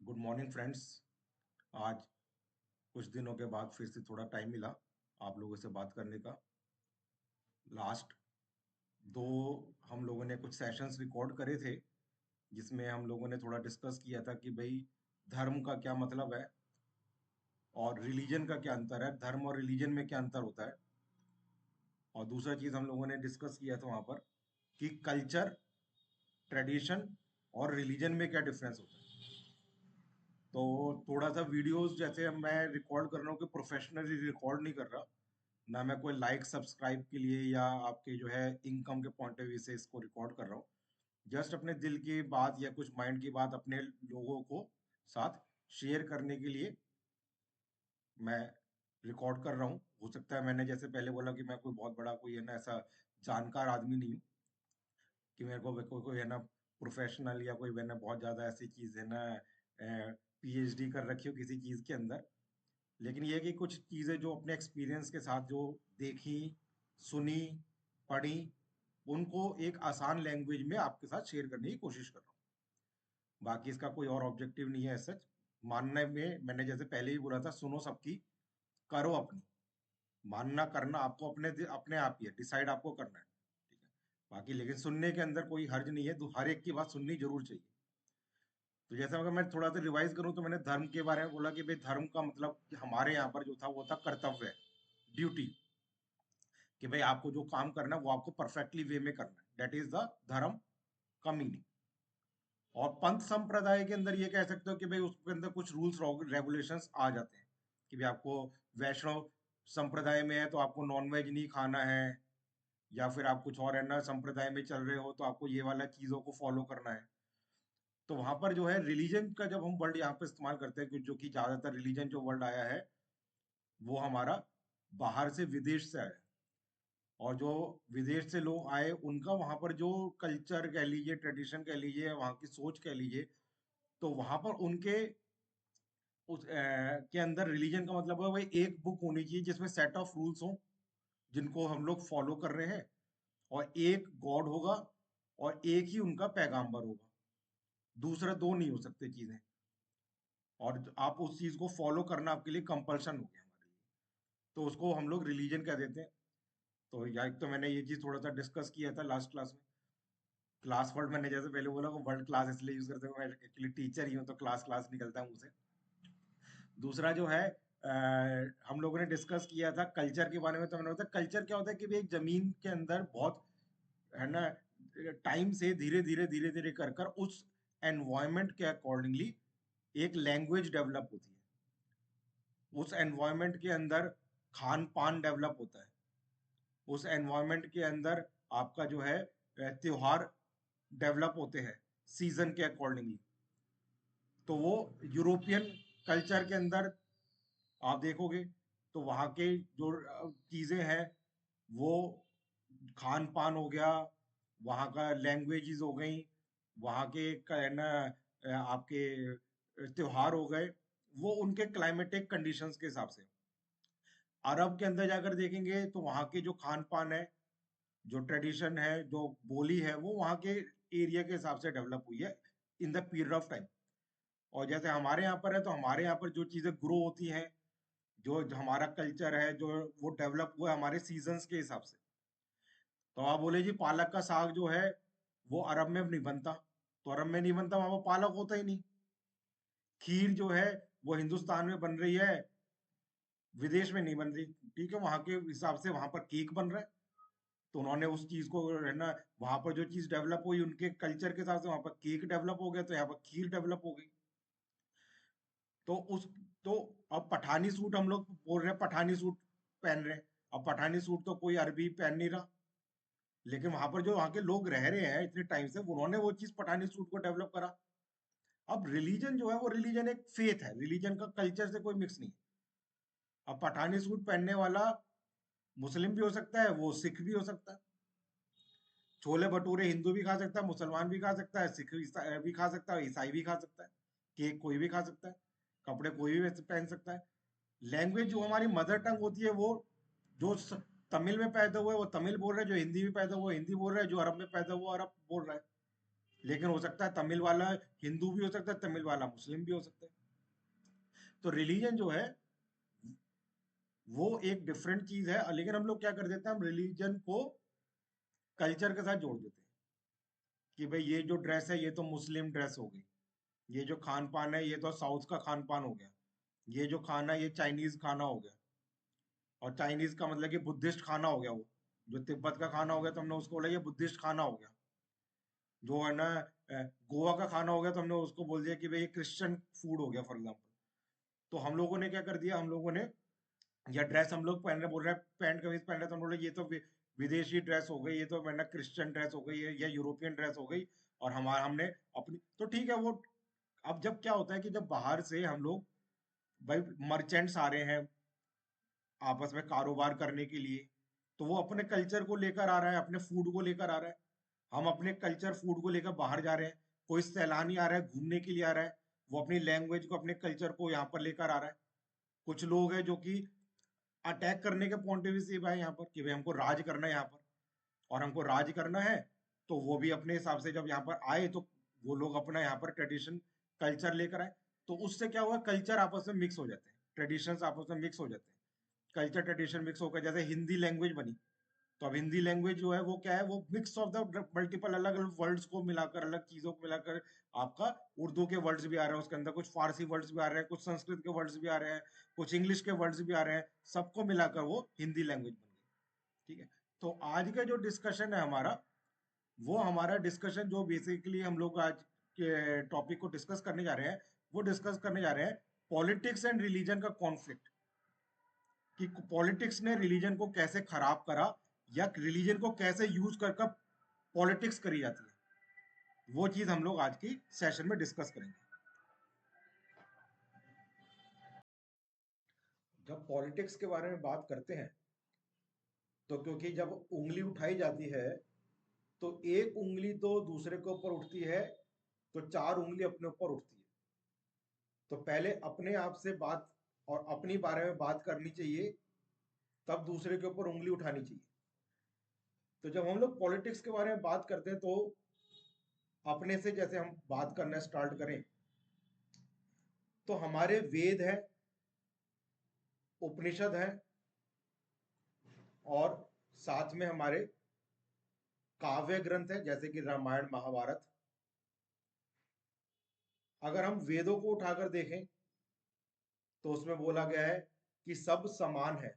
Good morning friends. आज कुछ दिनों के बाद फिर से थोड़ा टाइम मिला आप लोगों से बात करने का। लास्ट दो हम लोगों ने कुछ सेशंस रिकॉर्ड करे थे जिसमें हम लोगों ने थोड़ा डिस्कस किया था कि भाई धर्म का क्या मतलब है और रिलीजन का क्या अंतर है, धर्म और रिलीजन में क्या अंतर होता है। और दूसरा चीज हम लोगों ने डिस्कस किया था वहां पर कि कल्चर, ट्रेडिशन और रिलीजन में क्या डिफरेंस होता है। तो थोड़ा सा वीडियोस जैसे मैं रिकॉर्ड कर रहा हूँ कि प्रोफेशनली रिकॉर्ड नहीं कर रहा, ना मैं कोई लाइक सब्सक्राइब के लिए या आपके जो है इनकम के पॉइंट ऑफ व्यू से इसको रिकॉर्ड कर रहा हूँ। जस्ट अपने दिल की बात या कुछ माइंड की बात अपने लोगों को साथ शेयर करने के लिए मैं रिकॉर्ड कर रहा हूँ। हो सकता है मैंने जैसे पहले बोला कि मैं कोई बहुत बड़ा कोई है ना ऐसा जानकार आदमी नहीं हूँ कि मेरे को कोई है ना प्रोफेशनल या कोई है ना बहुत ज्यादा ऐसी चीज है ना पीएचडी कर रखी हो किसी चीज के अंदर। लेकिन ये है कि कुछ चीजें जो अपने एक्सपीरियंस के साथ जो देखी, सुनी, पढ़ी, उनको एक आसान लैंग्वेज में आपके साथ शेयर करने की कोशिश कर रहा हूँ। बाकी इसका कोई और ऑब्जेक्टिव नहीं है। सच मानने में मैंने जैसे पहले ही बोला था, सुनो सबकी, करो अपनी। मानना करना आपको अपने अपने आप ही है, डिसाइड आपको करना है। ठीक है, बाकी लेकिन सुनने के अंदर कोई हर्ज नहीं है, तो हर एक की बात सुननी जरूर चाहिए। तो जैसे अगर मैं थोड़ा सा रिवाइज करूं तो मैंने धर्म के बारे में बोला कि भाई धर्म का मतलब कि हमारे यहाँ पर जो था वो था कर्तव्य, ड्यूटी। कि भाई आपको जो काम करना है वो आपको परफेक्टली वे में करना है, दैट इज द धर्म का मीनिंग। और पंथ संप्रदाय के अंदर ये कह सकते हो कि भाई उसके अंदर कुछ रूल्स रेगुलेशंस आ जाते हैं कि भाई आपको वैष्णव संप्रदाय में है तो आपको नॉनवेज नहीं खाना है, या फिर आप कुछ और है ना संप्रदाय में चल रहे हो तो आपको ये वाला चीजों को फॉलो करना है। तो वहां पर जो है रिलीजन का जब हम वर्ड यहाँ पे इस्तेमाल करते हैं जो कि ज्यादातर रिलीजन जो वर्ड आया है वो हमारा बाहर से विदेश से आया है। और जो विदेश से लोग आए उनका वहां पर जो कल्चर कह लीजिए, ट्रेडिशन कह लीजिए, वहां की सोच कह लीजिए, तो वहां पर उनके के अंदर रिलीजन का मतलब है भाई एक बुक होनी चाहिए जिसमें सेट ऑफ रूल्स हो जिनको हम लोग फॉलो कर रहे हैं, और एक गॉड होगा और एक ही उनका पैगाम्बर होगा। दूसरा दो नहीं हो सकते चीजें, और आप उस चीज को फॉलो करना आपके लिए कंपल्शन हो गया हमारे लिए। तो उसको हम लोग रिलीजन कह देते हैं। तो या एक तो मैंने ये चीज थोड़ा सा डिस्कस किया था लास्ट क्लास में। क्लास वर्ड मैंने जैसे पहले बोला वो वर्ड क्लास इसलिए यूज करते हैं, मैं एक्चुअली टीचर ही हूँ तो क्लास क्लास निकलता है मुझसे। दूसरा जो है हम लोगों ने डिस्कस किया था कल्चर के बारे में। तो मैंने बताया कल्चर क्या होता है कि भाई एक जमीन के अंदर बहुत है ना टाइम से धीरे धीरे कर कर उस एनवायरमेंट के अकॉर्डिंगली एक लैंग्वेज डेवलप होती है। उस एनवायरनमेंट के अंदर खान पान डेवलप होता है। उस एनवायरनमेंट के अंदर आपका जो है त्योहार डेवलप होते हैं सीजन के अकॉर्डिंगली। तो वो यूरोपियन कल्चर के अंदर आप देखोगे तो वहाँ के जो चीजें हैं वो खान पान हो गया, वहाँ का लैंग्वेजेस हो गई, वहाँ के है ना आपके त्योहार हो गए, वो उनके क्लाइमेटिक कंडीशंस के हिसाब से। अरब के अंदर जाकर देखेंगे तो वहाँ के जो खान पान है, जो ट्रेडिशन है, जो बोली है, वो वहाँ के एरिया के हिसाब से डेवलप हुई है in the period of time. और जैसे हमारे यहाँ पर है तो हमारे यहाँ पर जो चीजें ग्रो होती हैं, जो हमारा कल्चर है जो वो डेवलप हुआ है हमारे सीजन्स के हिसाब से। तो आप बोले जी पालक का साग जो है वो अरब में नहीं बनता, तो अरब में नहीं बनता वहां पर पालक होता ही नहीं। खीर जो है वो हिंदुस्तान में बन रही है, विदेश में नहीं बन रही। ठीक है, वहां के हिसाब से वहां पर केक बन रहा है, तो उन्होंने उस चीज को है ना वहां पर जो चीज डेवलप हुई उनके कल्चर के हिसाब से वहां पर केक डेवलप हो गया, तो यहाँ पर खीर डेवलप हो गई। तो उस तो अब पठानी सूट हम लोग बोल रहे हैं, पठानी सूट पहन रहे हैं। अब पठानी सूट तो कोई अरबी पहन नहीं रहा, लेकिन वहां पर जो वहां के लोग रह रहे हैं इतने टाइम से उन्होंने वो चीज पठानी सूट को डेवलप करा। अब रिलीजन जो है वो रिलीजन एक फेथ है, रिलीजन का कल्चर से कोई मिक्स नहीं है। अब पठानी सूट पहनने वाला मुस्लिम भी हो सकता है, वो सिख भी हो सकता है। छोले भटूरे हिंदू भी खा सकता है, मुसलमान भी खा सकता है, सिख भी खा सकता है, ईसाई भी खा सकता है। केक कोई भी खा सकता है, कपड़े कोई भी वैसे पहन सकता है। लैंग्वेज जो हमारी मदर टंग होती है वो जो तमिल में पैदा हुआ है वो तमिल बोल रहा है, जो हिंदी में पैदा हुआ है हिंदी बोल रहा है, जो अरब में पैदा हुआ अरब बोल रहा है। लेकिन हो सकता है तमिल वाला हिंदू भी हो सकता है, तमिल वाला मुस्लिम भी हो सकता है। तो रिलीजन जो है वो एक डिफरेंट चीज है, लेकिन हम लोग क्या कर देते हैं, हम रिलीजन को कल्चर के साथ जोड़ देते हैं कि भाई ये जो ड्रेस है ये तो मुस्लिम ड्रेस हो गई, ये जो खान पान है ये तो साउथ का खान पान हो गया, ये जो खाना है ये चाइनीज खाना हो गया। और चाइनीज का मतलब कि बुद्धिस्ट खाना हो गया, वो जो तिब्बत का खाना हो गया तो हमने उसको बोला ये बुद्धिस्ट खाना हो गया। जो है ना गोवा का खाना हो गया तो हमने उसको बोल दिया कि भाई ये क्रिश्चियन फूड हो गया फॉर एग्जाम्पल। तो हम लोगों ने क्या कर दिया, हम लोगों ने या ड्रेस हम लोग पहन रहे, बोल रहे हैं पैंट कमीज पहन रहे तो हम बोल रहे ये तो विदेशी ड्रेस हो गई, ये तो मैंने क्रिश्चियन ड्रेस हो गई या यूरोपियन ड्रेस हो गई। और हमारा हमने अपनी तो ठीक है वो। अब जब क्या होता है कि जब बाहर से हम लोग भाई मर्चेंट्स आ रहे हैं आपस में कारोबार करने के लिए, तो वो अपने कल्चर को लेकर आ रहा है, अपने फूड को लेकर आ रहा है। हम अपने कल्चर फूड को लेकर बाहर जा रहे हैं। कोई सैलानी आ रहा है, घूमने के लिए आ रहा है, वो अपनी लैंग्वेज को अपने कल्चर को यहाँ पर लेकर आ रहा है। कुछ लोग हैं जो कि अटैक करने के पॉइंट ऑफ व्यू से भाई यहाँ पर कि भाई हमको राज करना है यहाँ पर, और हमको राज करना है। तो वो भी अपने हिसाब से जब यहाँ पर आए तो वो लोग अपना यहाँ पर ट्रेडिशन कल्चर लेकर आए। तो उससे क्या हुआ, कल्चर आपस में मिक्स हो जाते हैं, ट्रेडिशंस आपस में मिक्स हो जाते हैं। कल्चर ट्रेडिशन मिक्स होकर जैसे हिंदी लैंग्वेज बनी, तो अब हिंदी लैंग्वेज जो है वो क्या है, वो मिक्स ऑफ द मल्टीपल अलग अलग वर्ड्स को मिलाकर, अलग चीजों को मिलाकर आपका उर्दू के वर्ड्स भी आ रहे हैं उसके अंदर, कुछ फारसी वर्ड्स भी आ रहे हैं, कुछ संस्कृत के वर्ड्स भी आ रहे हैं, कुछ इंग्लिश के वर्ड्स भी आ रहे हैं, सबको मिलाकर वो हिंदी लैंग्वेज बन गई। ठीक है। तो आज का जो डिस्कशन है हमारा, वो हमारा डिस्कशन जो बेसिकली हम लोग आज के टॉपिक को डिस्कस करने जा रहे हैं, वो डिस्कस करने जा रहे हैं पॉलिटिक्स एंड रिलीजन का कॉन्फ्लिक्ट। कि पॉलिटिक्स ने रिलीजन को कैसे खराब करा, या रिलीजन को कैसे यूज कर पॉलिटिक्स करी जाती है, वो चीज हम लोग आज की सेशन में डिस्कस करेंगे। जब पॉलिटिक्स के बारे में बात करते हैं, तो क्योंकि जब उंगली उठाई जाती है तो एक उंगली तो दूसरे के ऊपर उठती है, तो चार उंगली अपने ऊपर उठती है। तो पहले अपने आप से बात और अपनी बारे में बात करनी चाहिए, तब दूसरे के ऊपर उंगली उठानी चाहिए। तो जब हम लोग पॉलिटिक्स के बारे में बात करते हैं, तो अपने से जैसे हम बात करना स्टार्ट करें, तो हमारे वेद है, उपनिषद है, और साथ में हमारे काव्य ग्रंथ है जैसे कि रामायण महाभारत। अगर हम वेदों को उठाकर देखें, तो उसमें बोला गया है कि सब समान है,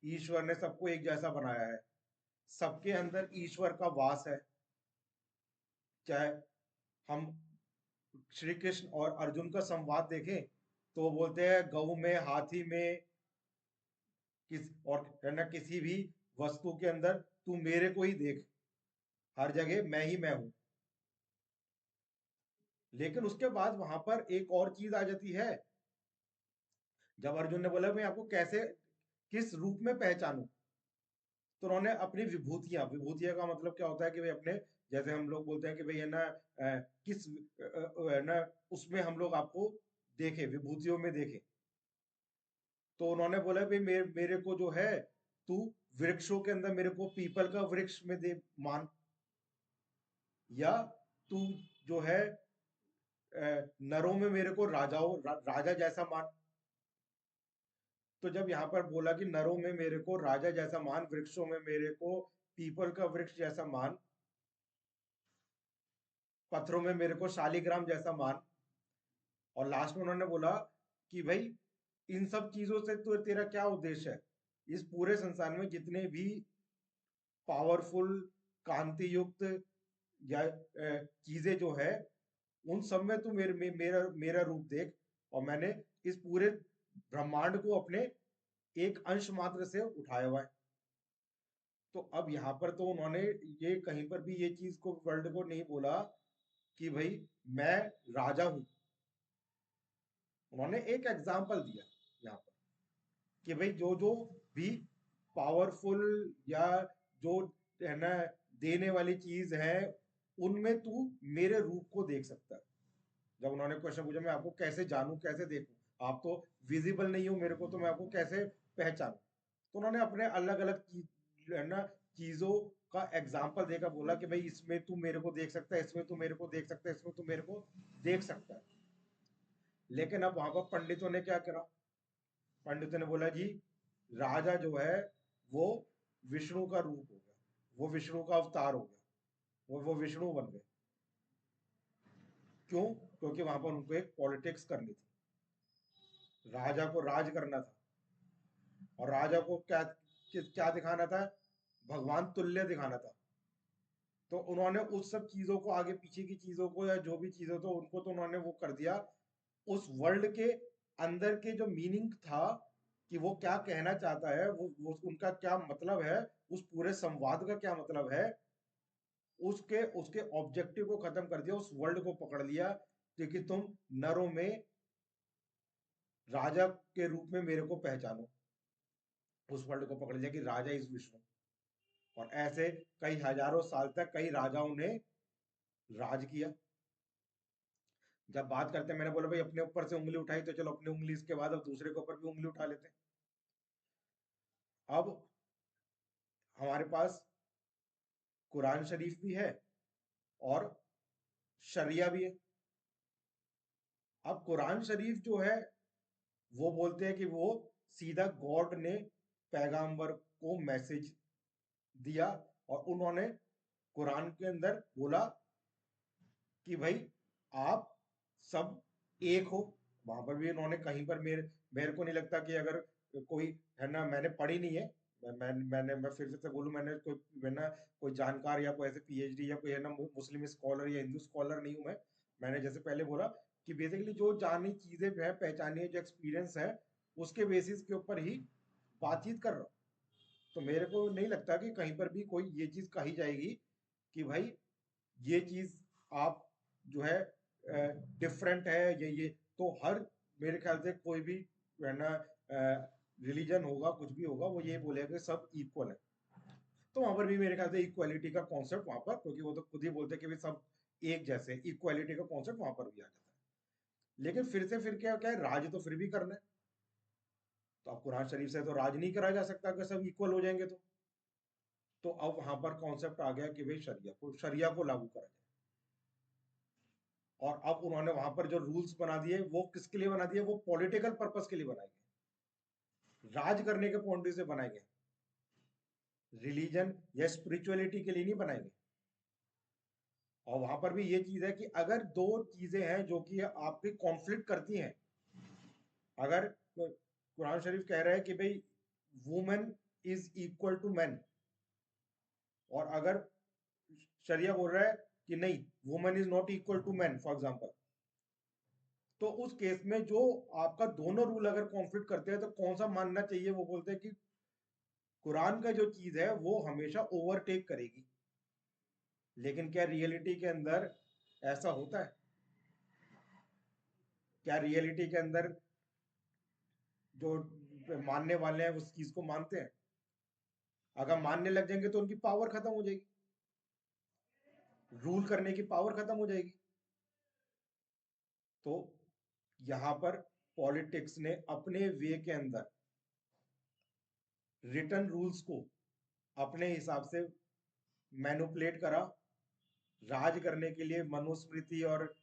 ईश्वर ने सबको एक जैसा बनाया है, सबके अंदर ईश्वर का वास है। चाहे हम श्री कृष्ण और अर्जुन का संवाद देखें, तो वो बोलते हैं गऊ में, हाथी में, किस और है ना, किसी भी वस्तु के अंदर तू मेरे को ही देख, हर जगह मैं ही मैं हूं। लेकिन उसके बाद वहां पर एक और चीज आ जाती है। जब अर्जुन ने बोला मैं आपको कैसे, किस रूप में पहचानूं, तो उन्होंने अपनी विभूतियां, विभूतियां का मतलब क्या होता है कि भाई अपने, जैसे हम लोग बोलते हैं कि भाई है ना किस है ना, उसमें हम लोग आपको देखे, विभूतियों में देखे। तो उन्होंने बोला भाई मेरे को जो है, तू वृक्षों के अंदर मेरे को पीपल का वृक्ष में दे मान, या तू जो है नरों में मेरे को राजा जैसा मान। तो जब यहाँ पर बोला कि नरों में मेरे को राजा जैसा मान, वृक्षों में मेरे को पीपल का वृक्ष जैसा मान, पत्थरों में मेरे को शालिग्राम जैसा मान, और लास्ट में उन्होंने बोला कि भाई इन सब चीजों से तो तेरा क्या उद्देश्य है, इस पूरे संसार में जितने भी पावरफुल, कांति युक्त या चीजें जो है, उन सब में तू मेरा मेरा रूप देख। और मैंने इस पूरे ब्रह्मांड को अपने एक अंश मात्र से उठाया हुआ है। तो अब यहाँ पर तो उन्होंने ये कहीं पर भी ये चीज को, वर्ल्ड को नहीं बोला कि भाई मैं राजा हूं। उन्होंने एक एग्जाम्पल दिया यहाँ पर कि भाई जो जो भी पावरफुल या जो है ना देने वाली चीज है, उनमें तू मेरे रूप को देख सकता है। जब उन्होंने क्वेश्चन पूछा मैं आपको कैसे जानूं, कैसे देखूं, आप तो विजिबल नहीं हो मेरे को, तो मैं आपको कैसे पहचानूं। तो उन्होंने अपने अलग अलग चीज है ना, चीजों का एग्जाम्पल देकर बोला कि भाई इसमें तू मेरे को देख सकता है, इसमें तू मेरे को देख सकता है, इसमें तू मेरे को देख सकता है। लेकिन अब वहां पर पंडितों ने क्या करा, पंडितों ने बोला जी राजा जो है वो विष्णु का रूप हो गया, वो विष्णु का अवतार हो गया, वो विष्णु बन गए। क्यों? क्योंकि वहां पर उनको एक पॉलिटिक्स करनी थी, राजा को राज करना था, और राजा को क्या क्या दिखाना था, भगवान तुल्य दिखाना था। तो उन्होंने उस सब चीजों को, आगे पीछे की चीजों को या जो भी चीजों तो उनको तो उन्होंने वो कर दिया। उस वर्ल्ड के अंदर के जो मीनिंग था कि वो क्या कहना चाहता है, वो उनका क्या मतलब है, उस पूरे संवाद का क्या मतलब है, उसके उसके ऑब्जेक्टिव को खत्म कर दिया, उस वर्ल्ड को पकड़ लिया कि तुम नरों में राजा के रूप में मेरे को पहचानो। उस वर्ल्ड को पकड़ लिया कि राजा इज विष्णु। और ऐसे कई हजारों साल तक कई राजाओं ने राज किया। जब बात करते हैं, मैंने बोला भाई अपने ऊपर से उंगली उठाई, तो चलो अपनी उंगली इसके बाद अब दूसरे के ऊपर भी उंगली उठा लेते हैं। अब हमारे पास कुरान शरीफ भी है और शरिया भी है। अब कुरान शरीफ जो है वो बोलते हैं कि वो सीधा गॉड ने पैगाम्बर को मैसेज दिया, और उन्होंने कुरान के अंदर बोला कि भाई आप सब एक हो। वहां पर भी उन्होंने कहीं पर मेरे मेरे को नहीं लगता कि अगर कोई है ना, मैंने पढ़ी नहीं है, मैं फिर से बोलूं, मैंने कोई है ना कोई जानकार या कोई ऐसे पीएचडी या कोई है ना मुस्लिम स्कॉलर या हिंदू स्कॉलर नहीं हूं मैं। मैंने जैसे पहले बोला कि बेसिकली जो जानी चीजें है, पहचानी है, जो एक्सपीरियंस है, उसके बेसिस के ऊपर ही बातचीत कर रहा हूँ। तो मेरे को नहीं लगता कि कहीं पर भी कोई ये चीज कही जाएगी कि भाई ये चीज आप जो है डिफरेंट है, ये तो हर, मेरे ख्याल से कोई भी है ना रिलीजन होगा, कुछ भी होगा, वो ये बोलेगा कि सब इक्वल है। तो वहां पर भी मेरे ख्याल से इक्वालिटी का कॉन्सेप्ट वहां पर, क्योंकि वो तो खुद ही बोलते हैं कि भाई सब एक जैसे, इक्वालिटी का कॉन्सेप्ट वहां पर भी आ जाता है। लेकिन फिर से फिर क्या क्या है, राज तो फिर भी करना है। तो अब कुरान शरीफ से तो राज नहीं करा जा सकता कि सब इक्वल हो जाएंगे। तो अब वहां पर कॉन्सेप्ट आ गया कि भाई शरिया को लागू करा जाए। और अब उन्होंने वहां पर जो रूल्स बना दिए, वो किसके लिए बना दिए, वो पॉलिटिकल पर्पस के लिए बनाए गए, राज करने के पॉइंट से बनाए गए, रिलीजन या स्पिरिचुअलिटी के लिए नहीं बनाए गए। और वहां पर भी ये चीज है कि अगर दो चीजें हैं जो कि आपकी कॉन्फ्लिक्ट करती हैं, अगर कुरान शरीफ कह रहा है कि भाई women is equal to man, और अगर शरिया बोल रहा है कि नहीं, women is not equal to man for example, तो उस केस में जो आपका दोनों रूल अगर कॉन्फ्लिक्ट करते हैं तो कौन सा मानना चाहिए? वो बोलते हैं कि कुरान का जो चीज है वो हमेशा ओवरटेक करेगी। लेकिन क्या रियलिटी के अंदर ऐसा होता है? क्या रियलिटी के अंदर जो मानने वाले हैं उस चीज को मानते हैं? अगर मानने लग जाएंगे तो उनकी पावर खत्म हो जाएगी, रूल करने की पावर खत्म हो जाएगी। तो यहां पर पॉलिटिक्स ने अपने वे के अंदर रिटर्न रूल्स को अपने हिसाब से मैनुपुलेट करा, राज करने के लिए मनुस्मृति और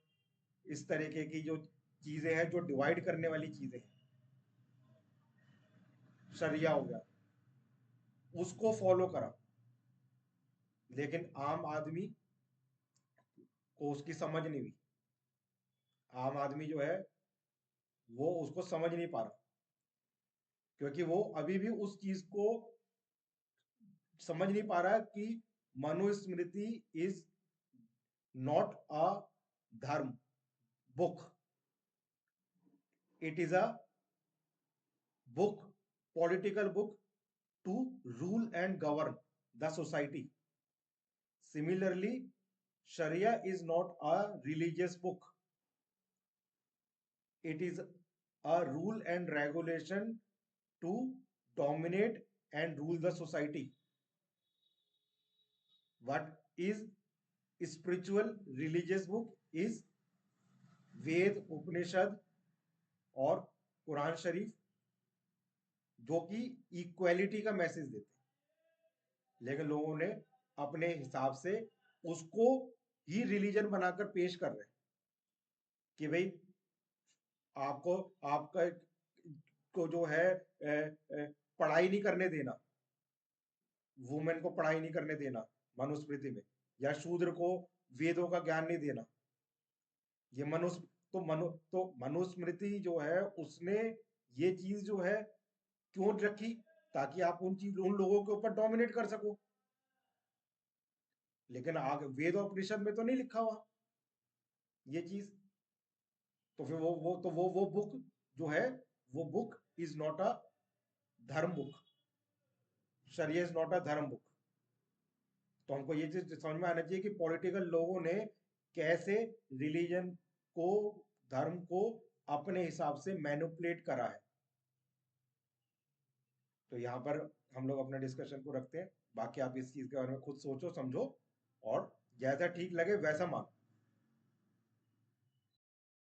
इस तरीके की जो चीजें हैं, जो डिवाइड करने वाली चीजें हैं, शरिया हो गया, उसको फॉलो करा। लेकिन आम आदमी को उसकी समझ नहीं हुई। आम आदमी जो है वो उसको समझ नहीं पा रहा, क्योंकि वो अभी भी उस चीज को समझ नहीं पा रहा कि Manusmriti is not a dharma book, it is a book, political book to rule and govern the society. Similarly, Sharia is not a religious book. It is a rule and regulation to dominate and rule the society. What is spiritual religious book is Ved, Upanishad और कुरान शरीफ, जो कि equality का message देते हैं। लेकिन लोगों ने अपने हिसाब से उसको ही रिलीजन बनाकर पेश कर रहे हैं कि भाई आपको आपका को जो है पढ़ाई नहीं करने देना, वुमेन को पढ़ाई नहीं करने देना मनुस्मृति में, या शूद्र को वेदों का ज्ञान नहीं देना। ये मनुस्मृति जो है उसने ये चीज जो है क्यों रखी, ताकि आप उन लोगों के ऊपर डोमिनेट कर सको। लेकिन आगे वेद और उपनिषद में तो नहीं लिखा हुआ ये चीज। तो फिर वो बुक जो है, वो book is not a dharma book. Sharia is not a dharma book. तो हमको ये चीज समझ में आना चाहिए कि पॉलिटिकल लोगों ने कैसे रिलीजन को, धर्म को अपने हिसाब से मैनिपुलेट करा है। तो यहाँ पर हम लोग अपने डिस्कशन को रखते हैं। बाकी आप इस चीज के बारे में खुद सोचो समझो, और जैसा ठीक लगे वैसा मानो।